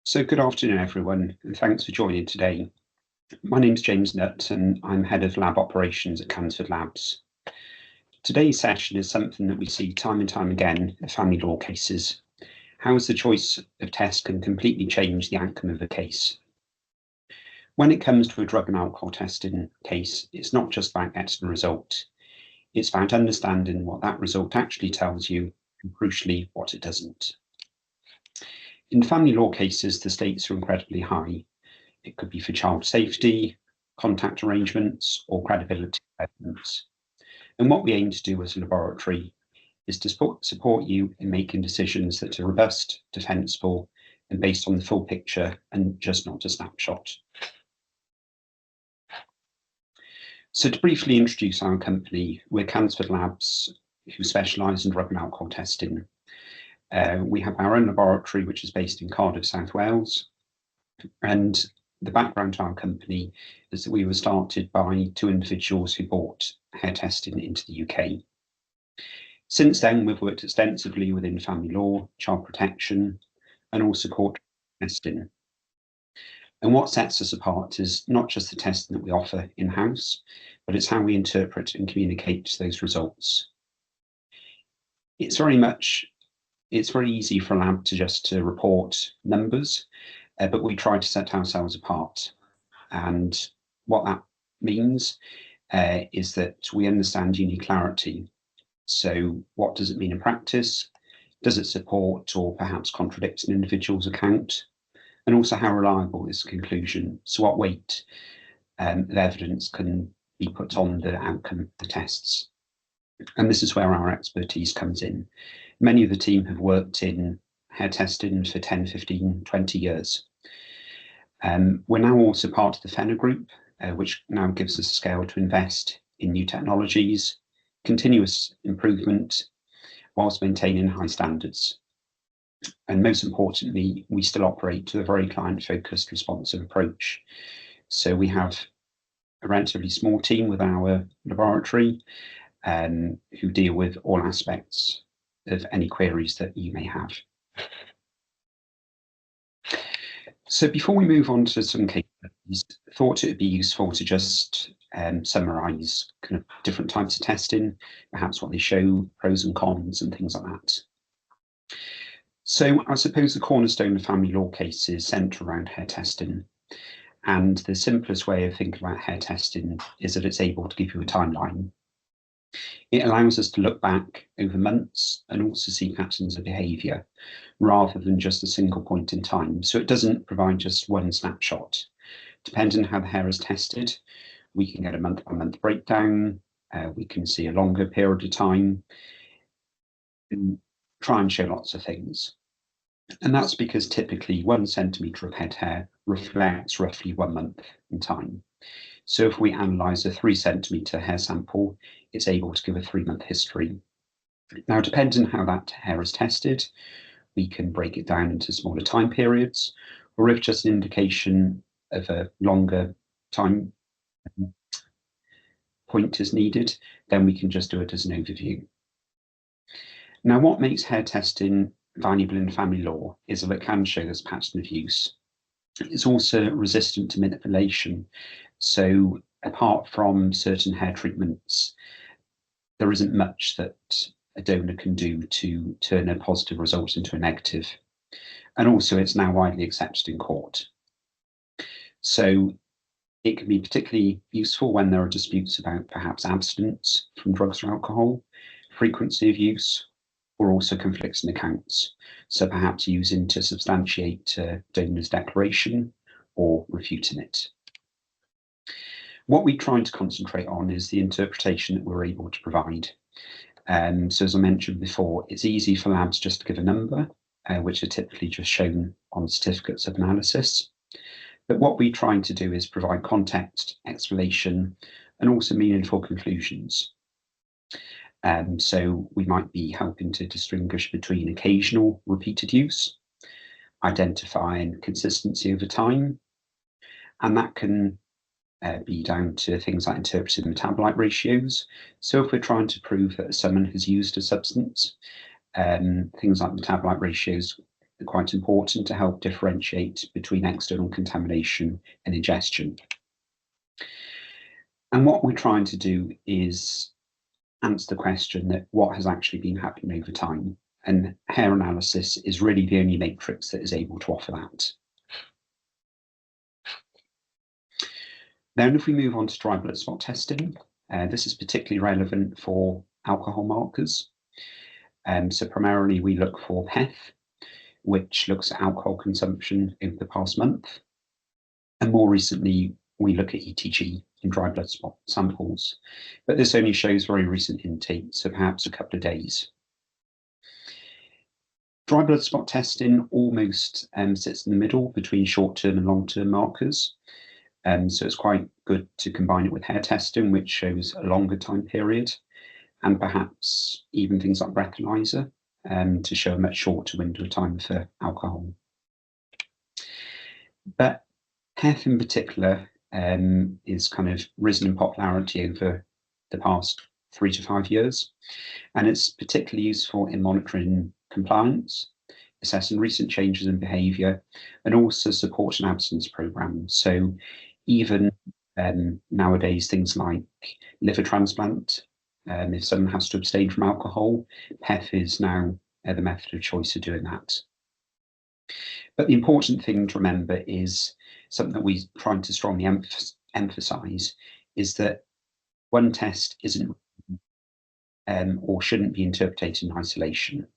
So good afternoon, everyone, and thanks for joining today. My name's James Nutt, and I'm Head of Lab Operations at Cansford Labs. Today's session is something that we see time and time again in family law cases. How is the choice of test can completely change the outcome of a case? When it comes to a drug and alcohol testing case, it's not just about getting a result. It's about understanding what that result actually tells you, and crucially, what it doesn't. In family law cases, the stakes are incredibly high. It could be for child safety, contact arrangements, or credibility evidence. And what we aim to do as a laboratory is to support you in making decisions that are robust, defensible, and based on the full picture and just not a snapshot. So to briefly introduce our company, we're Cansford Labs, who specialise in drug and alcohol testing. We have our own laboratory, which is based in Cardiff, South Wales. And the background to our company is that we were started by two individuals who brought hair testing into the UK. Since then, we've worked extensively within family law, child protection, and also court testing. And what sets us apart is not just the testing that we offer in-house, but it's how we interpret and communicate those results. It's very easy for a lab to just report numbers, but we try to set ourselves apart. And what that means is that we understand uniquelarity. So what does it mean in practice? Does it support or perhaps contradict an individual's account? And also how reliable is the conclusion? So what weight of evidence can be put on the outcome of the tests? And this is where our expertise comes in. Many of the team have worked in hair testing for 10, 15, 20 years. We're now also part of the FENA group, which now gives us a scale to invest in new technologies, continuous improvement, whilst maintaining high standards. And most importantly, we still operate with a very client-focused, responsive approach. So we have a relatively small team with our laboratory who deal with all aspects of any queries that you may have. So before we move on to some case studies, I thought it would be useful to just summarise kind of different types of testing, perhaps what they show, pros and cons and things like that. So I suppose the cornerstone of family law cases centre around hair testing. And the simplest way of thinking about hair testing is that it's able to give you a timeline. It allows us to look back over months and also see patterns of behaviour rather than just a single point in time. So it doesn't provide just one snapshot. Depending on how the hair is tested, we can get a month-by-month breakdown, we can see a longer period of time, and try and show lots of things. And that's because typically 1 centimetre of head hair reflects roughly 1 month in time. So if we analyse a 3 centimetre hair sample, it's able to give a 3-month history. Now, depending on how that hair is tested, we can break it down into smaller time periods, or if just an indication of a longer time point is needed, then we can just do it as an overview. Now, what makes hair testing valuable in family law is that it can show this pattern of use. It's also resistant to manipulation. So apart from certain hair treatments, there isn't much that a donor can do to turn a positive result into a negative. And also it's now widely accepted in court. So it can be particularly useful when there are disputes about perhaps abstinence from drugs or alcohol, frequency of use, or also conflicting accounts. So perhaps using to substantiate a donor's declaration or refuting it. What we try to concentrate on is the interpretation that we're able to provide. So as I mentioned before, it's easy for labs just to give a number, which are typically just shown on certificates of analysis. But what we try to do is provide context, explanation, and also meaningful conclusions. So we might be helping to distinguish between occasional repeated use, identifying consistency over time, and that can be down to things like interpreting metabolite ratios. So if we're trying to prove that someone has used a substance, things like metabolite ratios are quite important to help differentiate between external contamination and ingestion. And what we're trying to do is answer the question that what has actually been happening over time. And hair analysis is really the only matrix that is able to offer that. Then if we move on to dry blood spot testing, this is particularly relevant for alcohol markers. So primarily we look for PEth, which looks at alcohol consumption over the past month. And more recently, we look at ETG in dry blood spot samples. But this only shows very recent intake, so perhaps a couple of days. Dry blood spot testing almost sits in the middle between short-term and long-term markers. So it's quite good to combine it with hair testing, which shows a longer time period, and perhaps even things like breathalyzer to show a much shorter window of time for alcohol. But PEth in particular is kind of risen in popularity over the past 3 to 5 years, and it's particularly useful in monitoring compliance, assessing recent changes in behaviour, and also support an abstinence programme. So even nowadays, things like liver transplant, if someone has to abstain from alcohol, PEth is now the method of choice for doing that. But the important thing to remember is something that we try to strongly emphasise is that one test isn't or shouldn't be interpreted in isolation.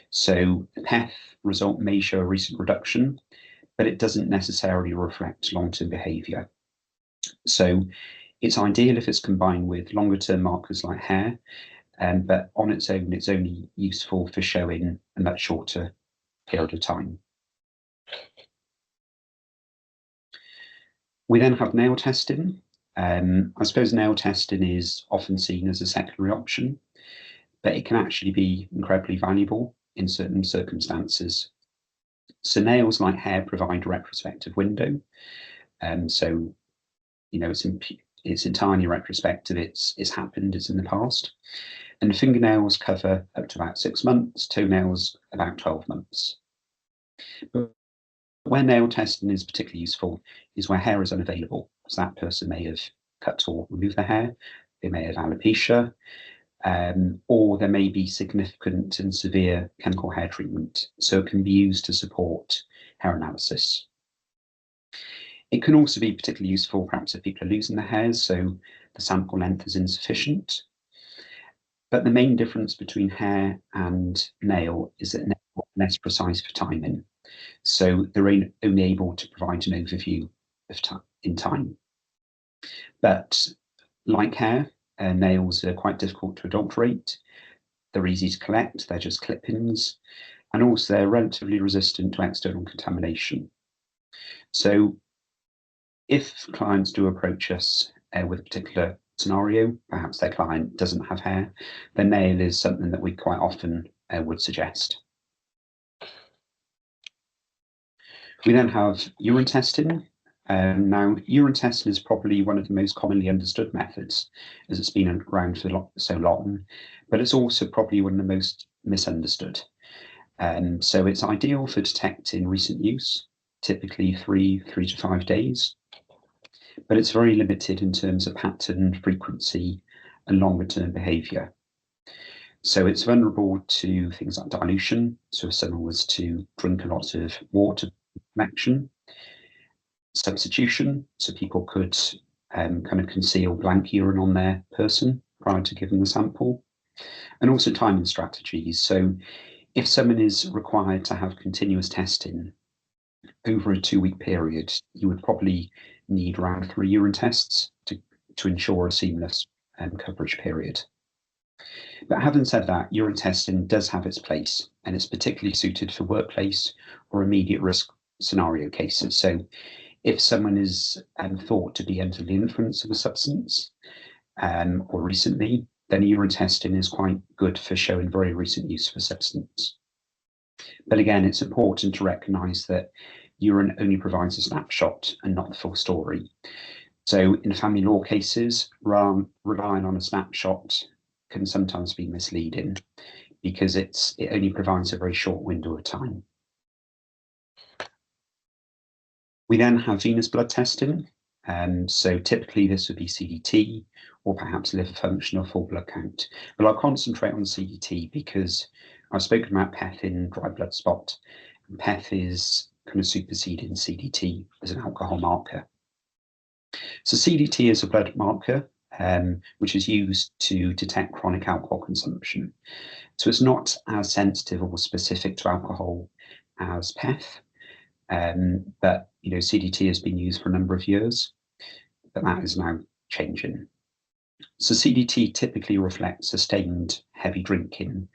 So the PEth result may show a recent reduction, but it doesn't necessarily reflect long-term behaviour. So it's ideal if it's combined with longer-term markers like hair, but on its own, it's only useful for showing a much shorter period of time. We then have nail testing. I suppose nail testing is often seen as a secondary option, but it can actually be incredibly valuable in certain circumstances. So nails, like hair, provide a retrospective window. So, you know, it's entirely retrospective. It's happened. It's in the past. And fingernails cover up to about 6 months. Toenails about 12 months. But where nail testing is particularly useful is where hair is unavailable. So that person may have cut or removed their hair. They may have alopecia. Or there may be significant and severe chemical hair treatment, so it can be used to support hair analysis. It can also be particularly useful perhaps if people are losing their hairs, so the sample length is insufficient. But the main difference between hair and nail is that nail are less precise for timing, so they're only able to provide an overview of time. But like hair, nails are quite difficult to adulterate. They're easy to collect, they're just clip-ins, and also they're relatively resistant to external contamination. So if clients do approach us with a particular scenario, perhaps their client doesn't have hair, then nail is something that we quite often would suggest. We then have urine testing. Now, urine testing is probably one of the most commonly understood methods, as it's been around for so long, but it's also probably one of the most misunderstood. So it's ideal for detecting recent use, typically 3 to 5 days, but it's very limited in terms of pattern, frequency, and longer-term behaviour. So it's vulnerable to things like dilution. So if someone was to drink a lot of water connection, substitution, so people could kind of conceal blank urine on their person prior to giving the sample, and also timing strategies. So if someone is required to have continuous testing over a 2-week period, you would probably need around 3 urine tests to ensure a seamless coverage period. But having said that, urine testing does have its place, and it's particularly suited for workplace or immediate risk scenario cases. So if someone is thought to be under the influence of a substance or recently, then urine testing is quite good for showing very recent use of a substance. But again, it's important to recognise that urine only provides a snapshot and not the full story. So in family law cases, relying on a snapshot can sometimes be misleading because it only provides a very short window of time. We then have venous blood testing. So typically this would be CDT or perhaps liver function or full blood count. But I'll concentrate on CDT because I've spoken about PEth in dry blood spot. And PEth is kind of superseding CDT as an alcohol marker. So CDT is a blood marker which is used to detect chronic alcohol consumption. So it's not as sensitive or specific to alcohol as PEth, but CDT has been used for a number of years, but that is now changing. So CDT typically reflects sustained heavy drinking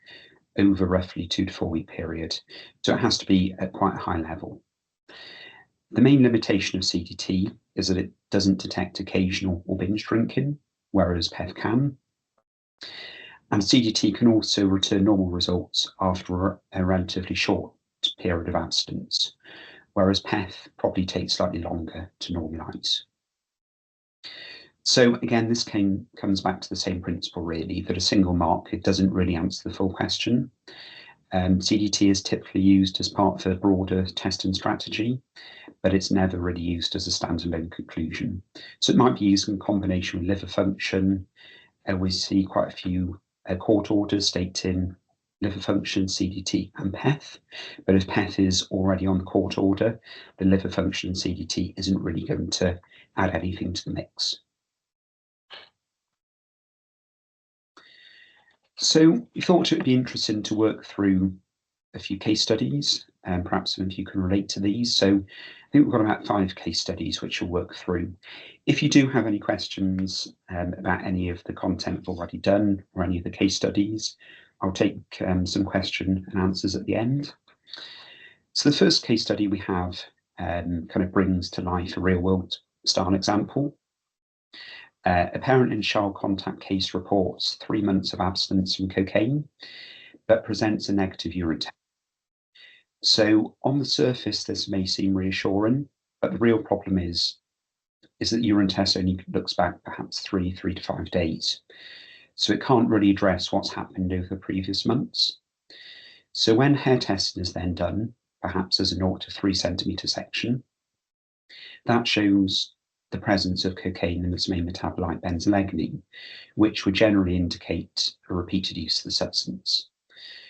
over roughly 2 to 4 week period. So it has to be at quite a high level. The main limitation of CDT is that it doesn't detect occasional or binge drinking, whereas PEth can. And CDT can also return normal results after a relatively short period of abstinence, whereas PEth probably takes slightly longer to normalise. So again, this comes back to the same principle really, that a single marker doesn't really answer the full question. CDT is typically used as part of a broader testing strategy, but it's never really used as a standalone conclusion. So it might be used in combination with liver function. We see quite a few court orders stating liver function, CDT and PEth, but if PEth is already on the court order, the liver function and CDT isn't really going to add anything to the mix. So we thought it would be interesting to work through a few case studies, and perhaps some of you can relate to these. So I think we've got about 5 case studies which we'll work through. If you do have any questions about any of the content we've already done or any of the case studies, I'll take some question and answers at the end. So the first case study we have kind of brings to life a real world style example. A parent in child contact case reports 3 months of abstinence from cocaine, but presents a negative urine test. So on the surface, this may seem reassuring, but the real problem is that the urine test only looks back perhaps 3 to 5 days. So it can't really address what's happened over the previous months. So when hair testing is then done, perhaps as a 0 to 3 centimetre section, that shows the presence of cocaine in its main metabolite benzoylecgonine, which would generally indicate a repeated use of the substance.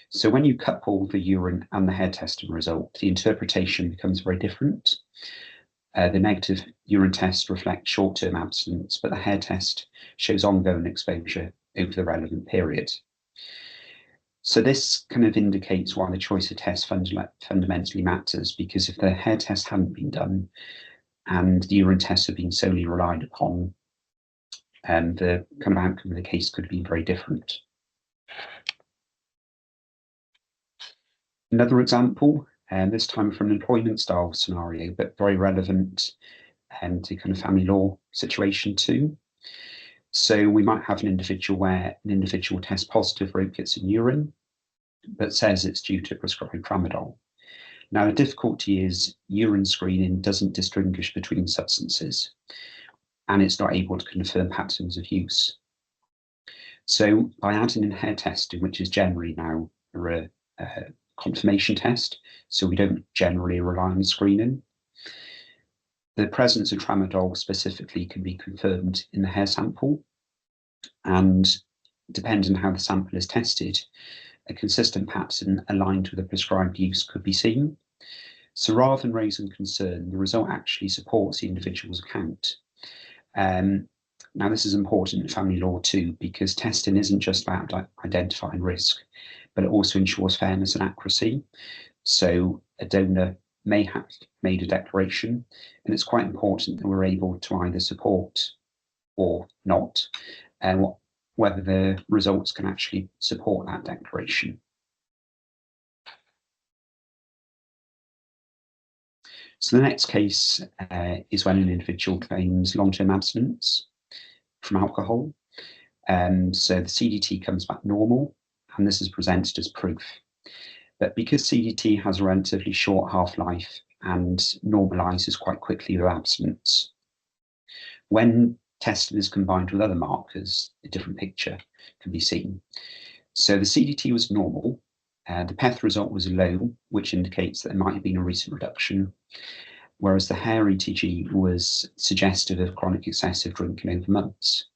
So when you couple the urine and the hair testing result, the interpretation becomes very different. The negative urine test reflects short-term abstinence, but the hair test shows ongoing exposure over the relevant period. So this kind of indicates why the choice of test fundamentally matters, because if the hair test hadn't been done and the urine tests had been solely relied upon, the kind of outcome of the case could have been very different. Another example, this time from an employment style scenario, but very relevant to kind of family law situation too. So we might have an individual where an individual tests positive for opiates in urine, but says it's due to prescribed tramadol. Now, the difficulty is urine screening doesn't distinguish between substances, and it's not able to confirm patterns of use. So by adding in hair testing, which is generally now a confirmation test, so we don't generally rely on screening, the presence of tramadol specifically can be confirmed in the hair sample, and depending on how the sample is tested, a consistent pattern aligned with the prescribed use could be seen. So rather than raising concern, the result actually supports the individual's account. Now this is important in family law too, because testing isn't just about identifying risk, but it also ensures fairness and accuracy. So a donor may have made a declaration, and it's quite important that we're able to either support or not, and whether the results can actually support that declaration. So the next case is when an individual claims long-term abstinence from alcohol. So the CDT comes back normal, and this is presented as proof. But because CDT has a relatively short half-life and normalises quite quickly with abstinence, when testing is combined with other markers, a different picture can be seen. So the CDT was normal, the PEth result was low, which indicates that there might have been a recent reduction, whereas the hair ETG was suggestive of chronic excessive drinking over months.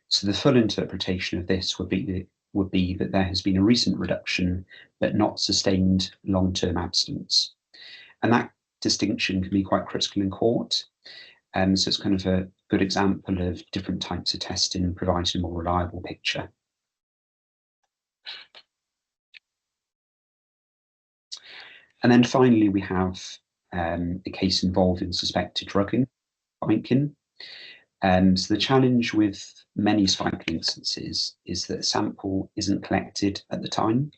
So the full interpretation of this would be that there has been a recent reduction, but not sustained long-term abstinence. And that distinction can be quite critical in court. So it's kind of a good example of different types of testing providing a more reliable picture. And then finally, we have a case involving suspected drugging, spiking. So the challenge with many spiking instances is that a sample isn't collected at the time.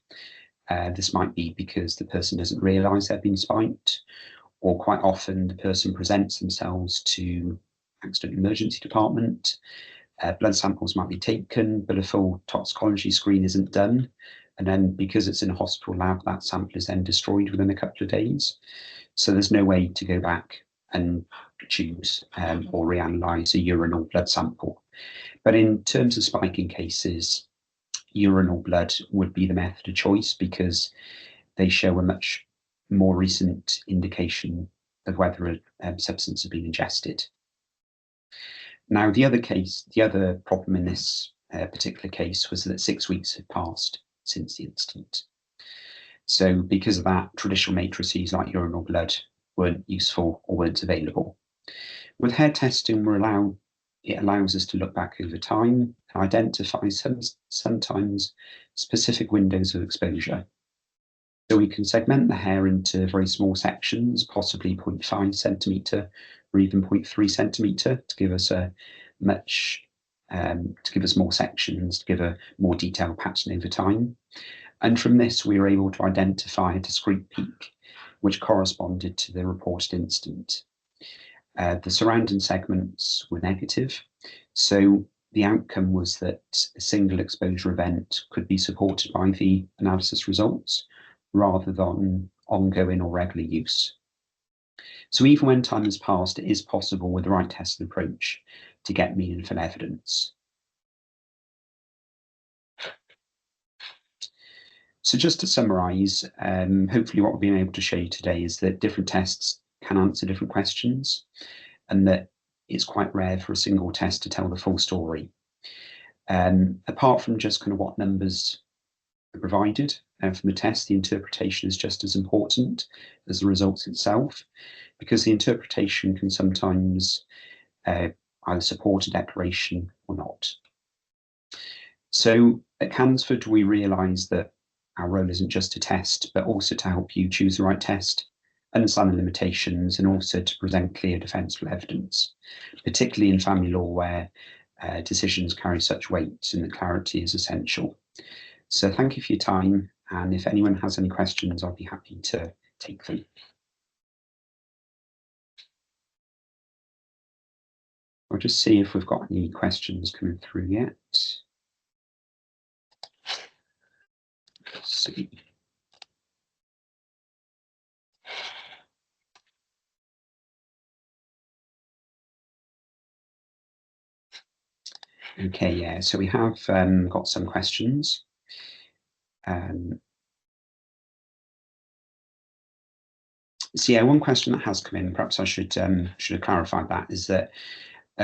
This might be because the person doesn't realise they've been spiked, or quite often the person presents themselves to accident emergency department. Blood samples might be taken, but a full toxicology screen isn't done. And then because it's in a hospital lab, that sample is then destroyed within a couple of days. So there's no way to go back and choose or reanalyze a urine or blood sample. But in terms of spiking cases, urine or blood would be the method of choice because they show a much more recent indication of whether a substance has been ingested. Now, the other problem in this particular case was that 6 weeks had passed since the incident. So because of that, traditional matrices like urine or blood weren't useful or weren't available. With hair testing, it allows us to look back over time and identify sometimes specific windows of exposure. So we can segment the hair into very small sections, possibly 0.5 centimetre or even 0.3 centimetre, to give us more sections, to give a more detailed pattern over time. And from this, we were able to identify a discrete peak, which corresponded to the reported incident. The surrounding segments were negative, so the outcome was that a single exposure event could be supported by the analysis results rather than ongoing or regular use. So even when time has passed, it is possible with the right testing approach to get meaningful evidence. So just to summarise, hopefully what we've been able to show you today is that different tests can answer different questions and that it's quite rare for a single test to tell the full story. Apart from just kind of what numbers are provided from the test, the interpretation is just as important as the results itself, because the interpretation can sometimes either support a declaration or not. So at Cansford, we realise that our role isn't just to test, but also to help you choose the right test, understand the limitations, and also to present clear defensible evidence, particularly in family law where decisions carry such weight and that clarity is essential. So thank you for your time, and if anyone has any questions, I'll be happy to take them. I'll just see if we've got any questions coming through yet. Let's see. Okay, yeah, so we have got some questions. So yeah, one question that has come in, perhaps I should have clarified that, is that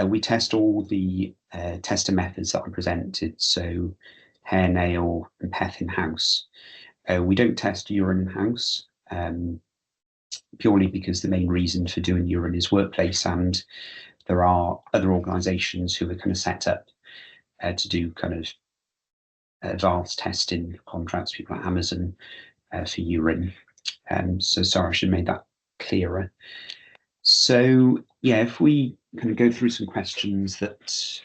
we test all the testing methods that I presented, so hair, nail, and PEth in-house. We don't test urine in-house, purely because the main reason for doing urine is workplace, and there are other organisations who are kind of set up to do kind of advanced testing contracts, people like Amazon for urine. So sorry, I should have made that clearer. So yeah, if we kind of go through some questions that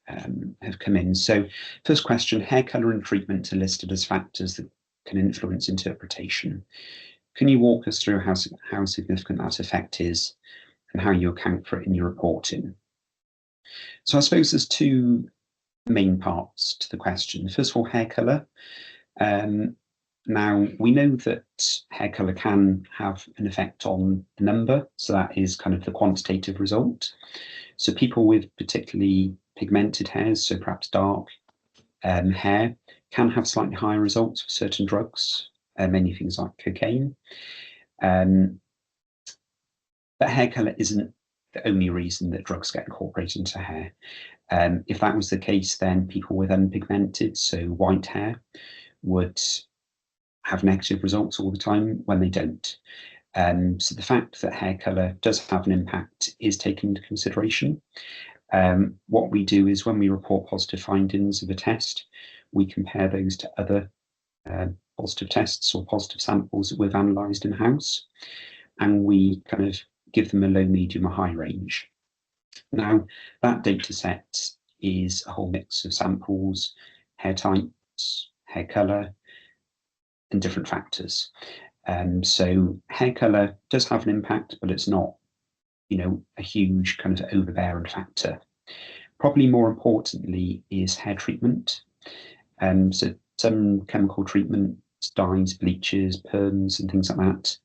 have come in. So first question, hair colour and treatment are listed as factors that can influence interpretation. Can you walk us through how significant that effect is and how you account for it in your reporting? So I suppose there's two main parts to the question. First of all, hair colour. Now, we know that hair colour can have an effect on the number, so that is kind of the quantitative result. So people with particularly pigmented hairs, so perhaps dark hair, can have slightly higher results for certain drugs, mainly things like cocaine. But hair colour isn't the only reason that drugs get incorporated into hair. If that was the case, then people with unpigmented, so white hair, would have negative results all the time when they don't. So the fact that hair colour does have an impact is taken into consideration. What we do is when we report positive findings of a test, we compare those to other positive tests or positive samples that we've analysed in-house, and we kind of give them a low, medium, or high range. Now, that data set is a whole mix of samples, hair types, hair colour, and different factors. So hair colour does have an impact, but it's not, a huge kind of overbearing factor. Probably more importantly is hair treatment. So some chemical treatment, dyes, bleaches, perms, and things like that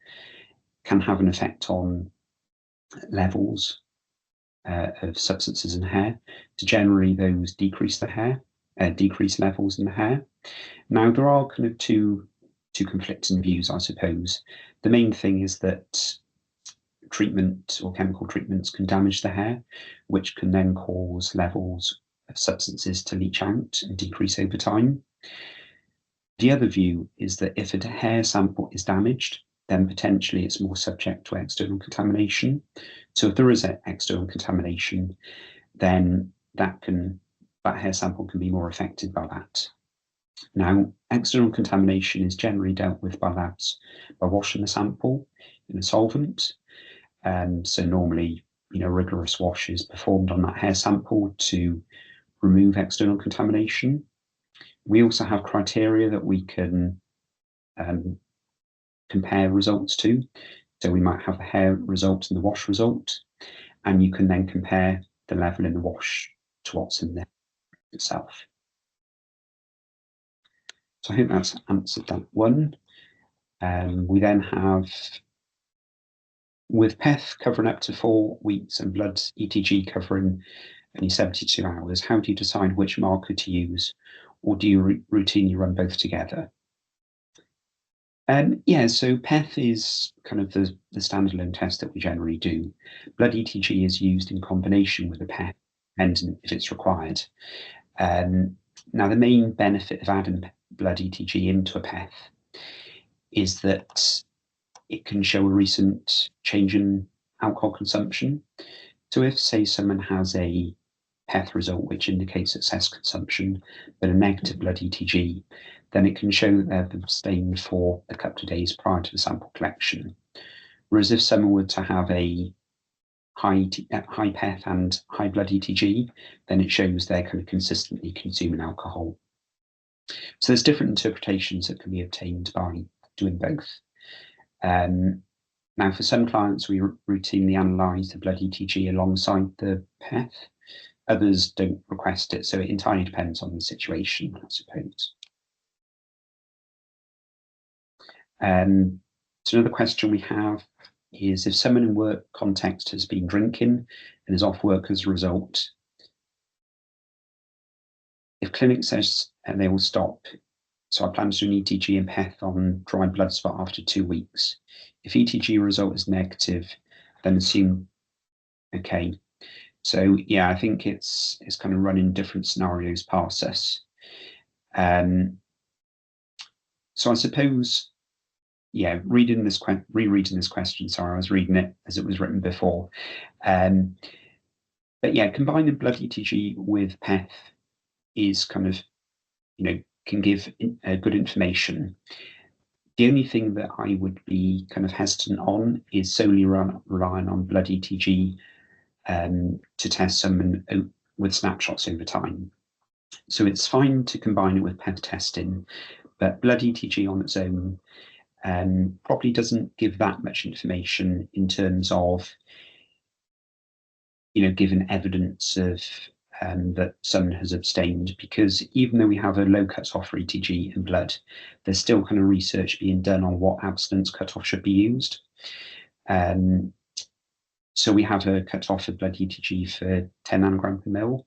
can have an effect on levels of substances in hair. So generally, those decrease the hair, decrease levels in the hair. Now, there are kind of two conflicting views, I suppose. The main thing is that treatment or chemical treatments can damage the hair, which can then cause levels of substances to leach out and decrease over time. The other view is that if a hair sample is damaged, then potentially it's more subject to external contamination. So if there is external contamination, then that hair sample can be more affected by that. Now, external contamination is generally dealt with by labs by washing the sample in a solvent. So normally, rigorous wash is performed on that hair sample to remove external contamination. We also have criteria that we can compare results to. So we might have the hair result and the wash result, and you can then compare the level in the wash to what's in there itself. So I hope that's answered that one. We then have, with PEth covering up to 4 weeks and blood ETG covering only 72 hours, how do you decide which marker to use, or do you routinely run both together? So PEth is kind of the standalone test that we generally do. Blood ETG is used in combination with a PEth, depending if it's required. Now, the main benefit of adding blood ETG into a PEth is that it can show a recent change in alcohol consumption. So if, say, someone has a PEth result which indicates excess consumption, but a negative blood ETG, then it can show that they've abstained for a couple of days prior to the sample collection. Whereas if someone were to have a high PEth and high blood ETG, then it shows they're kind of consistently consuming alcohol. So there's different interpretations that can be obtained by doing both. Now, for some clients, we routinely analyse the blood ETG alongside the PEth. Others don't request it, so it entirely depends on the situation, I suppose. So another question we have is, if someone in work context has been drinking and is off work as a result, if clinic says they will stop, so I plan to do an ETG and PEth on dry blood spot after 2 weeks. If ETG result is negative, then assume okay. So yeah, I think it's kind of running different scenarios past us. So I suppose, rereading this question. Sorry, I was reading it as it was written before. But yeah, combining blood ETG with PEth is kind of, can give good information. The only thing that I would be kind of hesitant on is solely relying on blood ETG to test someone with snapshots over time. So it's fine to combine it with PEth testing, but blood ETG on its own probably doesn't give that much information in terms of, giving evidence of that someone has abstained, because even though we have a low cut-off for ETG in blood, there's still kind of research being done on what abstinence cut-off should be used. So we have a cut-off of blood ETG for 10 nanogram per mil,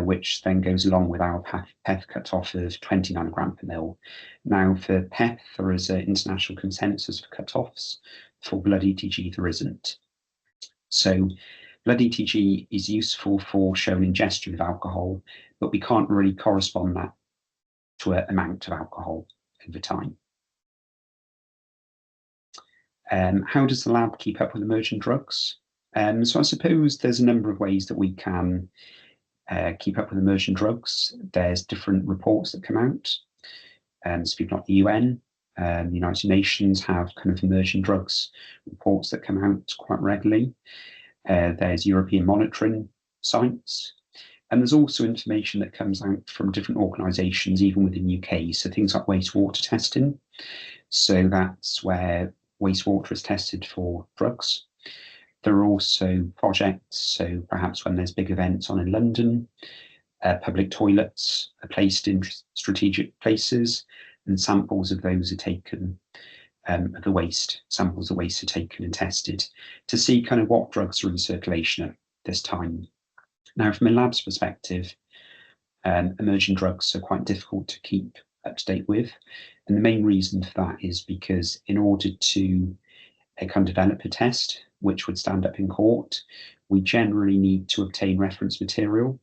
which then goes along with our PEth cut-off of 20 nanogram per mil. Now, for PEth, there is an international consensus for cut-offs. For blood ETG, there isn't. So blood ETG is useful for showing ingestion of alcohol, but we can't really correspond that to an amount of alcohol over time. How does the lab keep up with emerging drugs? So I suppose there's a number of ways that we can keep up with emerging drugs. There's different reports that come out. So people like the UN, the United Nations have kind of emerging drugs reports that come out quite regularly. There's European monitoring sites. And there's also information that comes out from different organisations, even within the UK. So things like wastewater testing. So that's where wastewater is tested for drugs. There are also projects, so perhaps when there's big events on in London, public toilets are placed in strategic places and samples of those are taken, the waste, samples of waste are taken and tested to see kind of what drugs are in circulation at this time. Now, from a lab's perspective, emerging drugs are quite difficult to keep up to date with. And the main reason for that is because in order to kind of develop a test which would stand up in court, we generally need to obtain reference material.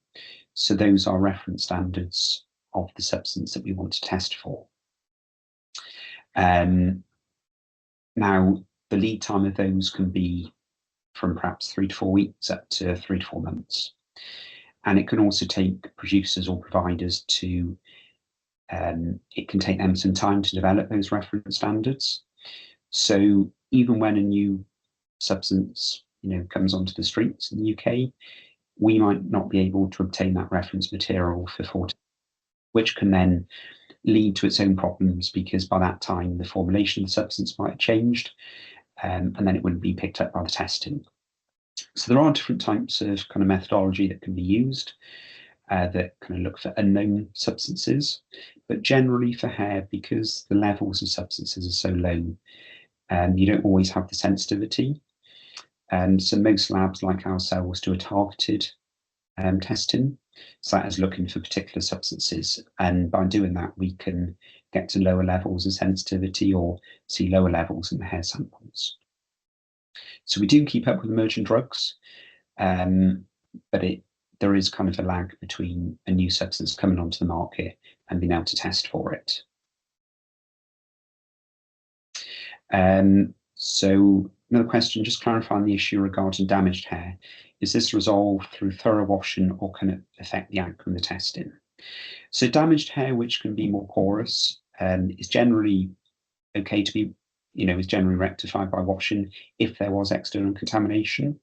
So those are reference standards of the substance that we want to test for. Now, the lead time of those can be from perhaps 3 to 4 weeks up to 3 to 4 months. And it can also take producers or providers to, it can take them some time to develop those reference standards. So even when a new substance, comes onto the streets in the UK, we might not be able to obtain that reference material for 40, which can then lead to its own problems because by that time the formulation of the substance might have changed, and then it wouldn't be picked up by the testing. So there are different types of kind of methodology that can be used that kind of look for unknown substances, but generally for hair, because the levels of substances are so low, you don't always have the sensitivity. So most labs like ourselves do a targeted testing. So that is looking for particular substances. And by doing that, we can get to lower levels of sensitivity or see lower levels in the hair samples. So we do keep up with emerging drugs, but there is kind of a lag between a new substance coming onto the market and being able to test for it. So another question, just clarifying the issue regarding damaged hair. Is this resolved through thorough washing or can it affect the outcome of the testing? So damaged hair, which can be more porous, is generally okay to be, is generally rectified by washing if there was external contamination.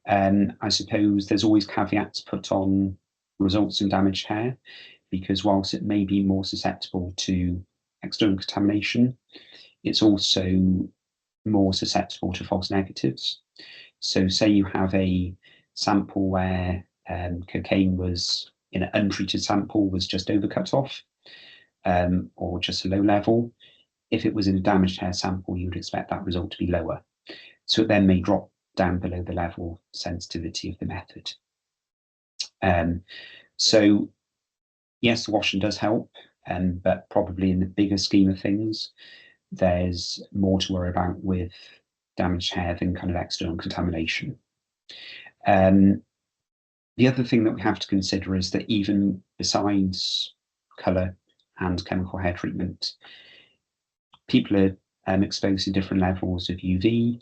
I suppose there's always caveats put on results in damaged hair because whilst it may be more susceptible to external contamination, it's also more susceptible to false negatives. So say you have a sample where cocaine was in an untreated sample was just over cut off or just a low level. If it was in a damaged hair sample, you would expect that result to be lower. So it then may drop down below the level sensitivity of the method. So yes, washing does help, but probably in the bigger scheme of things, there's more to worry about with damaged hair than kind of external contamination. The other thing that we have to consider is that even besides colour and chemical hair treatment, people are exposed to different levels of UV,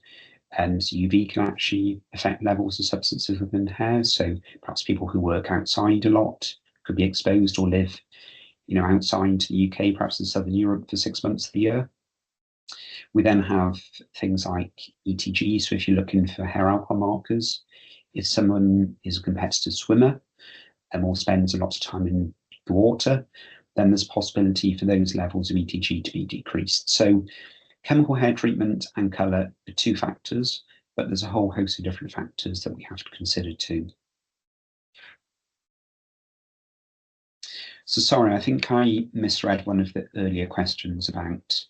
and UV can actually affect levels of substances within the hair. So perhaps people who work outside a lot could be exposed or live, outside the UK, perhaps in Southern Europe for 6 months of the year. We then have things like ETG. So if you're looking for hair alcohol markers, if someone is a competitive swimmer or spends a lot of time in the water, then there's a possibility for those levels of ETG to be decreased. So chemical hair treatment and colour are two factors, but there's a whole host of different factors that we have to consider too. So sorry, I think I misread one of the earlier questions about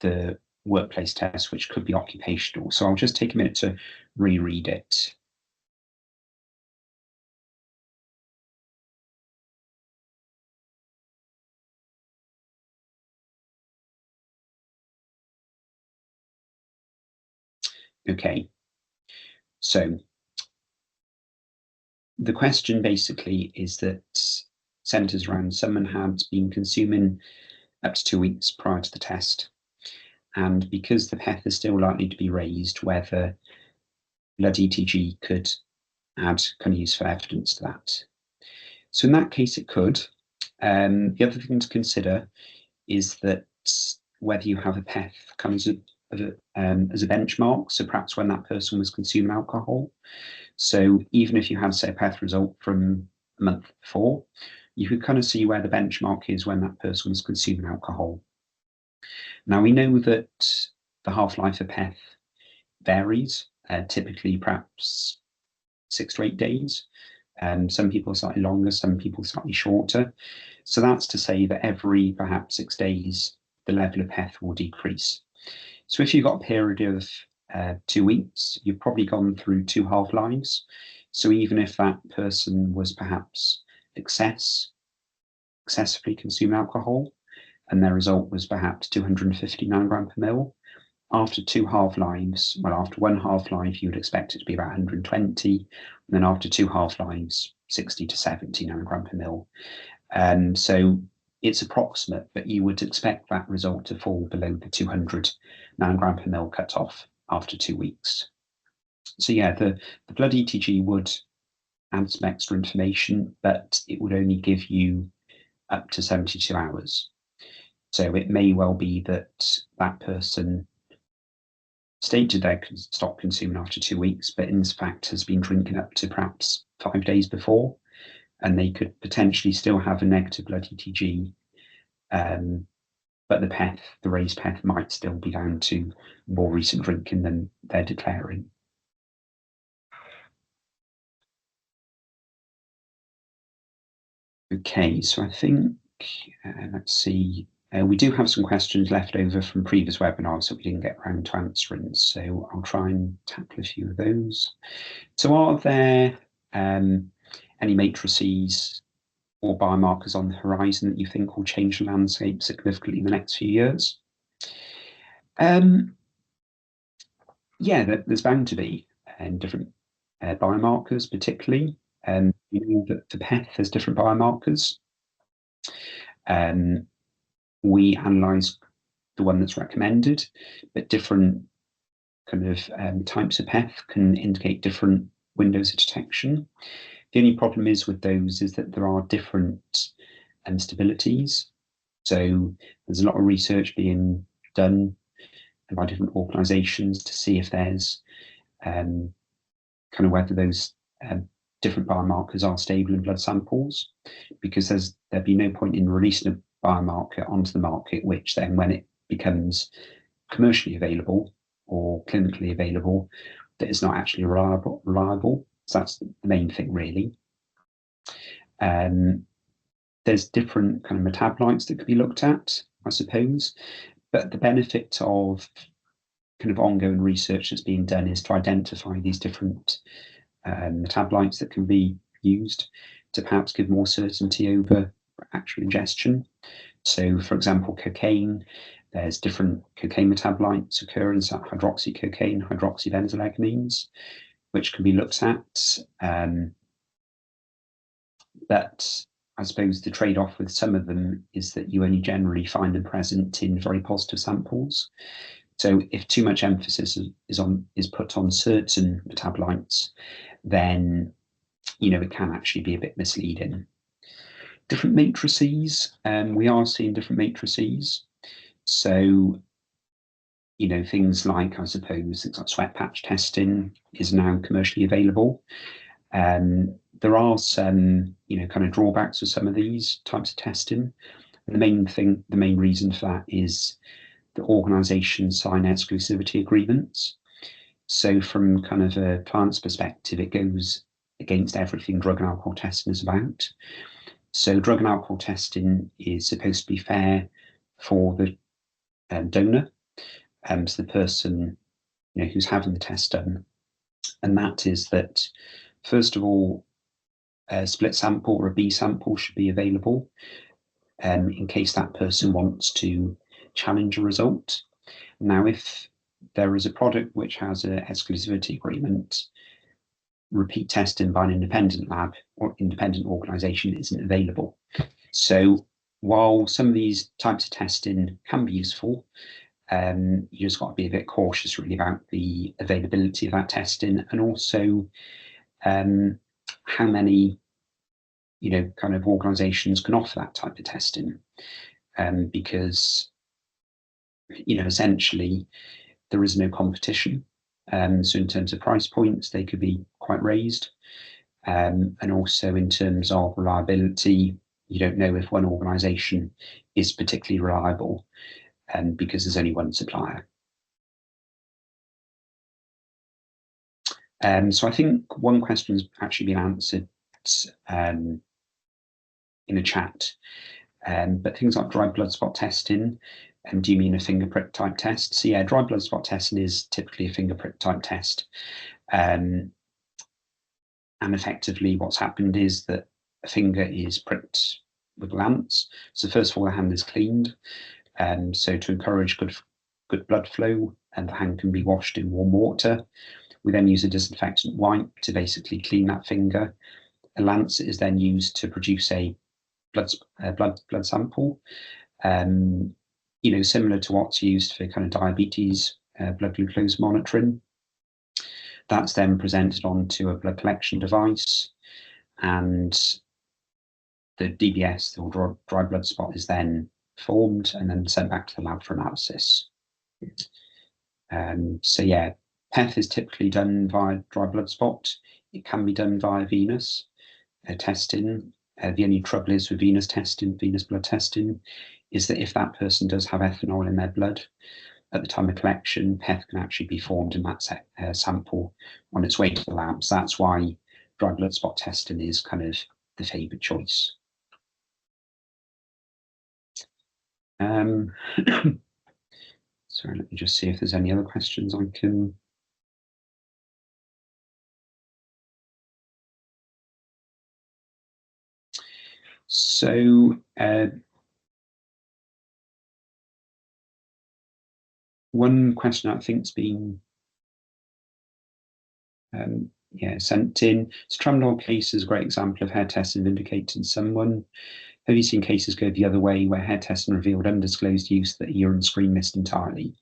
the workplace test, which could be occupational. So I'll just take a minute to reread it. Okay, so the question basically is that centres around someone had been consuming up to 2 weeks prior to the test, and because the PEth is still likely to be raised, whether blood ETG could add kind of useful evidence to that. So in that case, it could. The other thing to consider is that whether you have a PEth comes as a benchmark, so perhaps when that person was consuming alcohol. So even if you had, say, a PEth result from a month before, you could kind of see where the benchmark is when that person was consuming alcohol. Now, we know that the half-life of PEth varies, typically perhaps 6 to 8 days. Some people are slightly longer, some people slightly shorter. So that's to say that every perhaps 6 days, the level of PEth will decrease. So if you've got a period of 2 weeks, you've probably gone through 2 half-lives. So even if that person was perhaps excessively consuming alcohol, and their result was perhaps 259 gram per mil, after 2 half-lives, well, after 1 half-life, you would expect it to be about 120, and then after 2 half-lives, 60 to 70 nanogram per mil. So it's approximate, but you would expect that result to fall below the 200 nanogram per mil cutoff after 2 weeks. So yeah, the blood ETG would add some extra information, but it would only give you up to 72 hours. So it may well be that that person stated they could stop consuming after 2 weeks, but in fact has been drinking up to perhaps 5 days before, and they could potentially still have a negative blood ETG, but the raised PEth might still be down to more recent drinking than they're declaring. Okay, so I think, let's see, we do have some questions left over from previous webinars that we didn't get around to answering, so I'll try and tackle a few of those. So are there any matrices or biomarkers on the horizon that you think will change the landscape significantly in the next few years? Yeah, there's bound to be different biomarkers, particularly. You know that for PEth, there's different biomarkers. We analyse the one that's recommended, but different kind of types of PEth can indicate different windows of detection. The only problem is with those is that there are different stabilities. So there's a lot of research being done by different organisations to see if there's kind of whether those different biomarkers are stable in blood samples, because there'd be no point in releasing a biomarker onto the market, which then when it becomes commercially available or clinically available, that is not actually reliable. So that's the main thing, really. There's different kind of metabolites that could be looked at, I suppose, but the benefit of kind of ongoing research that's being done is to identify these different metabolites that can be used to perhaps give more certainty over actual ingestion. So, for example, cocaine, there's different cocaine metabolites occurring, so hydroxycocaine, hydroxybenzylamines, which can be looked at. But I suppose the trade-off with some of them is that you only generally find them present in very positive samples. So if too much emphasis is put on certain metabolites, then it can actually be a bit misleading. Different matrices, we are seeing different matrices. So things like, I suppose, things like sweat patch testing is now commercially available. There are some, kind of drawbacks with some of these types of testing. And the main reason for that is the organisations sign exclusivity agreements. So from kind of a client's perspective, it goes against everything drug and alcohol testing is about. So drug and alcohol testing is supposed to be fair for the donor, so the person who's having the test done. And that is that, first of all, a split sample or a B sample should be available in case that person wants to challenge a result. Now, if there is a product which has an exclusivity agreement, repeat testing by an independent lab or independent organisation isn't available. So while some of these types of testing can be useful, you just got to be a bit cautious really about the availability of that testing, and also how many kind of organisations can offer that type of testing, because essentially there is no competition. So in terms of price points, they could be quite raised, and also in terms of reliability, you don't know if one organisation is particularly reliable, because there's only one supplier. So I think one question's actually been answered in a chat, but things like dry blood spot testing, do you mean a finger prick type test? So yeah, dry blood spot testing is typically a finger prick type test. And effectively what's happened is that a finger is pricked with lance. So first of all, the hand is cleaned. So to encourage good blood flow, and the hand can be washed in warm water. We then use a disinfectant wipe to basically clean that finger. A lance is then used to produce a blood sample, similar to what's used for kind of diabetes blood glucose monitoring. That's then presented onto a blood collection device, and the DBS, or dry blood spot, is then formed and then sent back to the lab for analysis. So yeah, PEth is typically done via dry blood spot. It can be done via venous testing. The only trouble is with venous blood testing, is that if that person does have ethanol in their blood at the time of collection, PEth can actually be formed in that sample on its way to the lab. So that's why dry blood spot testing is kind of the favoured choice. Sorry, let me just see if there's any other questions I can. So one question I think's been sent in. So tramadol case is a great example of hair testing vindicating someone. Have you seen cases go the other way where hair testing revealed undisclosed use that a urine screen missed entirely?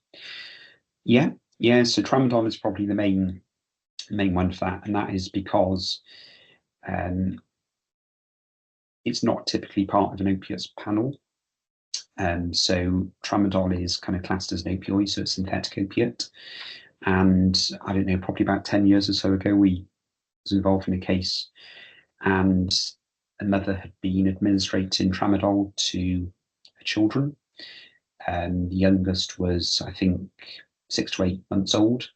Yeah. So tramadol is probably the main one for that, and that is because it's not typically part of an opiates panel. So tramadol is kind of classed as an opioid, so it's a synthetic opiate. And I don't know, probably about 10 years or so ago, we was involved in a case, and a mother had been administering tramadol to her children. The youngest was, I think, 6 to 8 months old.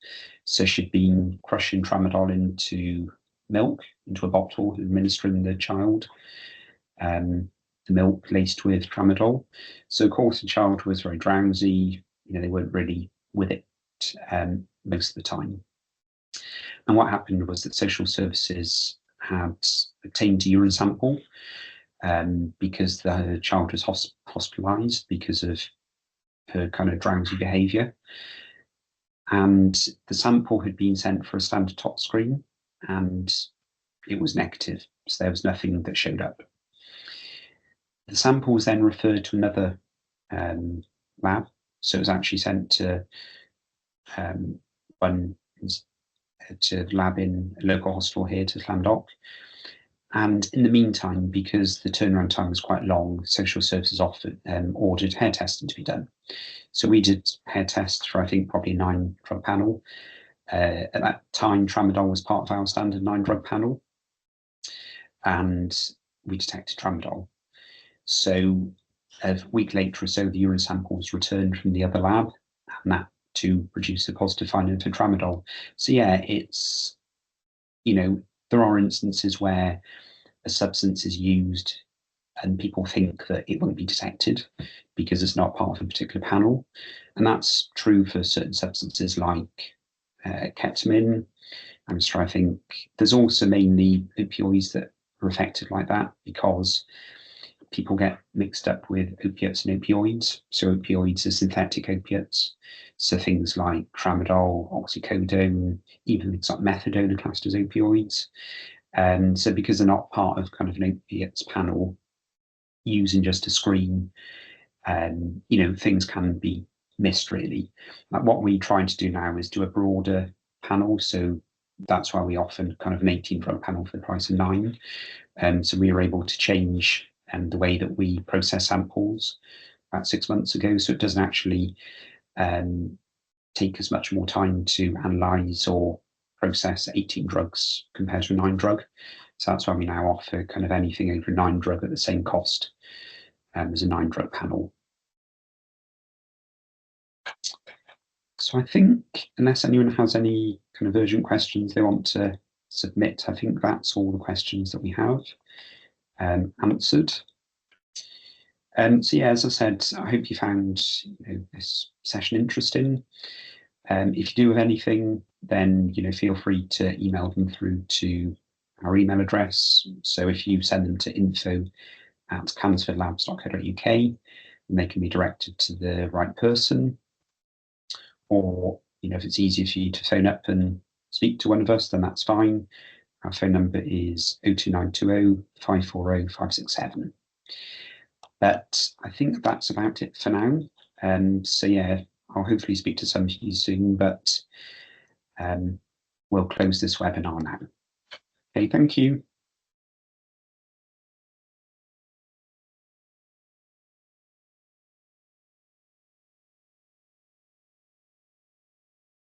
So she'd been crushing tramadol into milk, into a bottle, administering the child the milk laced with tramadol. So of course the child was very drowsy. They weren't really with it most of the time. And what happened was that social services had obtained a urine sample because the child was hospitalised because of her kind of drowsy behaviour. And the sample had been sent for a standard tox screen, and it was negative. So there was nothing that showed up. The sample was then referred to another lab. So it was actually sent to the lab in a local hospital here to Llandoch. And in the meantime, because the turnaround time was quite long, social services ordered hair testing to be done. So we did hair tests for, I think, probably 9-drug panel. At that time, tramadol was part of our standard 9-drug panel, and we detected tramadol. So a week later or so, the urine sample was returned from the other lab, and that to produce a positive finding for tramadol. So yeah, it's, there are instances where a substance is used and people think that it won't be detected because it's not part of a particular panel. And that's true for certain substances like ketamine. And so I think there's also mainly opioids that are affected like that, because people get mixed up with opiates and opioids. So opioids are synthetic opiates. So things like tramadol, oxycodone, even things like methadone are classed as opioids. And so because they're not part of kind of an opiates panel, using just a screen, things can be missed really. Like what we try to do now is do a broader panel. So that's why we offer kind of an 18 drug panel for the price of 9. So we were able to change the way that we process samples about 6 months ago. So it doesn't actually take as much more time to analyze or process 18 drugs compared to a 9 drug. So that's why we now offer kind of anything over a 9 drug at the same cost as a 9 drug panel. So I think, unless anyone has any kind of urgent questions they want to submit, I think that's all the questions that we have answered. So yeah, as I said, I hope you found this session interesting. If you do have anything, then feel free to email them through to our email address. So if you send them to info@cansfordlabs.co.uk, then they can be directed to the right person. Or if it's easier for you to phone up and speak to one of us, then that's fine. Our phone number is 02920 540 567. But I think that's about it for now. So yeah, I'll hopefully speak to some of you soon, but we'll close this webinar now. Okay, thank you.